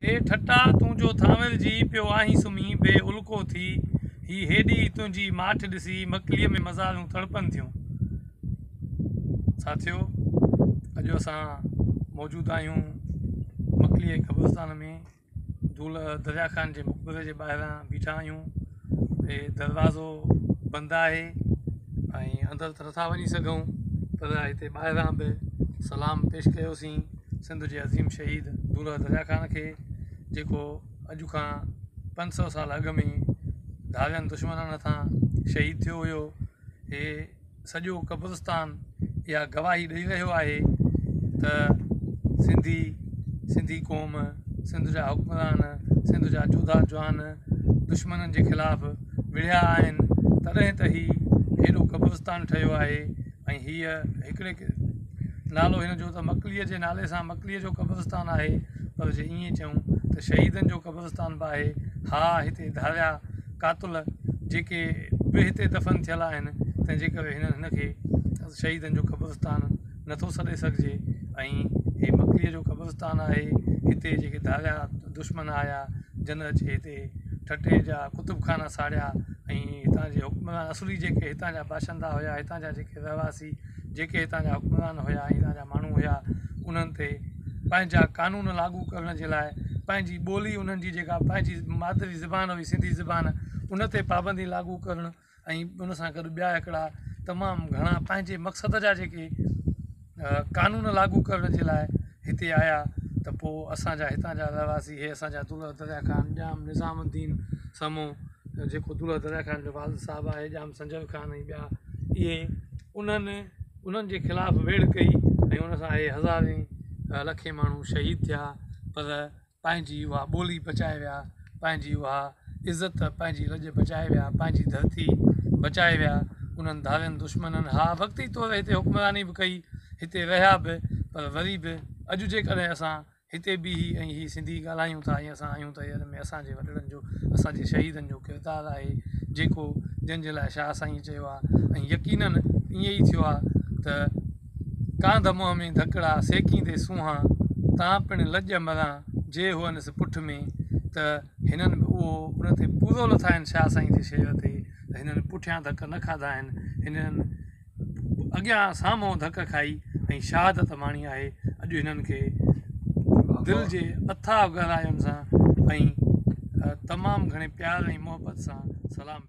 ए ठट्टा तूं जो थांवल जी पियो आहीं सुम्ही बे उल्को थी ही हेॾी तुंहिंजी माठ ॾिसी मकलीअ में मज़ारूं तड़पनि थियूं। साथियो, अॼु असां मौजूदु आहियूं मकलीअ क़ब्रिस्तान में। दूल दरिया ख़ान जे मक़बरे जे ॿाहिरां बीठा आहियूं। हे दरवाज़ो बंदि आहे ऐं अंदरि त नथा वञी सघूं, पर हिते ॿाहिरां बि सलाम पेश कयोसीं सिंध जे अज़ीम शहीद दूल दरिया ख़ान खे, जेको अॼु खां 500 साल अॻु में धारियनि दुश्मननि हथां शहीद थियो हुयो। हे सॼो क़ब्रिस्तान इहा गवाही ॾेई रहियो आहे त सिंधी क़ौम, सिंध जा हुक्मरान, सिंध जा जोधा जवान दुश्मननि जे ख़िलाफ़ु विढ़िया आहिनि, तॾहिं त ही हेॾो क़ब्रिस्तान ठहियो आहे। ऐं हीअ हिकिड़े नालो हिन जो त मकलीअ जे नाले सां मकलीअ जो क़ब्रिस्तान आहे, पर जे ईअं चऊं त शहीदनि जो क़ब्रिस्तान बि आहे। हा, हिते धारिया कातुल जेके बि हिते दफ़न थियल आहिनि, तंहिंजे करे हिनखे शहीदनि जो क़ब्रिस्तान नथो सॾे सघिजे। ऐं हे मकलीअ जो क़ब्रिस्तान आहे। हिते जेके धारिया दुश्मन आया, जन अचे हिते ठटे जा कुतुब खाना साड़िया, ऐं हितां जे हुक्मरान असुली जेके हितां जा बाशिंदा हुया, हितां जा जेके रहवासी जेके हितां जा हुक्मरान हुया, हितां जा माण्हू हुया, उन्हनि ते पंहिंजा कानून लागू करण जे लाइ पंहिंजी ॿोली, उन्हनि जी जेका पंहिंजी मादरी ज़बान हुई सिंधी ज़बान, उन ते पाबंदी लागू करणु ऐं उन सां गॾु ॿिया हिकिड़ा तमामु घणा पंहिंजे मक़सद जा जेके कानून लागू करण जे लाइ हिते आया। त पोइ असांजा हितां जा रहवासी, हे असांजा दूल दरिया ख़ान, ॼाम निज़ामुद्दीन समूह, जेको दूल दरिया ख़ान जो वालिद साहिबु आहे, ॼाम संजर ख़ान ऐं ॿिया, इहे उन्हनि जे ख़िलाफ़ु वेड़ कई ऐं उन सां हे हज़ारे लखे माण्हू शहीद थिया, पर पंहिंजी उहा ॿोली बचाए विया, पंहिंजी उहा इज़त, पंहिंजी लॼ बचाए विया, पंहिंजी धरती बचाए विया उन्हनि धारियनि दुश्मननि। हा, वक़्ती तौरु हिते हुक्मरानी बि कई, हिते रहिया बि, पर वरी बि अॼु जेकॾहिं असां हिते बि ऐं ही सिंधी ॻाल्हायूं था ऐं असां आहियूं, त हिन में असांजे वॾड़नि जो, असांजे शहीदनि जो किरदारु आहे, जेको जंहिंजे लाइ शाह साईं चयो आहे। ऐं यकीननि ईअं ई थियो आहे त कांध मुंहं में धकिड़ा सेकींदे सूंहां, तां पिणु लॼ मरां जे हुअसि पुठ में, त हिननि उहो उन ते पूरो लथा आहिनि शाह साईं जे शेर ते, त हिननि पुठियां धक न खाधा आहिनि, हिननि अॻियां साम्हूं धक खाई ऐं शहादत माणी आहे। अॼु हिननि खे दिलि जे अथाह गहरायुनि सां ऐं तमामु घणे प्यार ऐं मोहबत सां सलाम।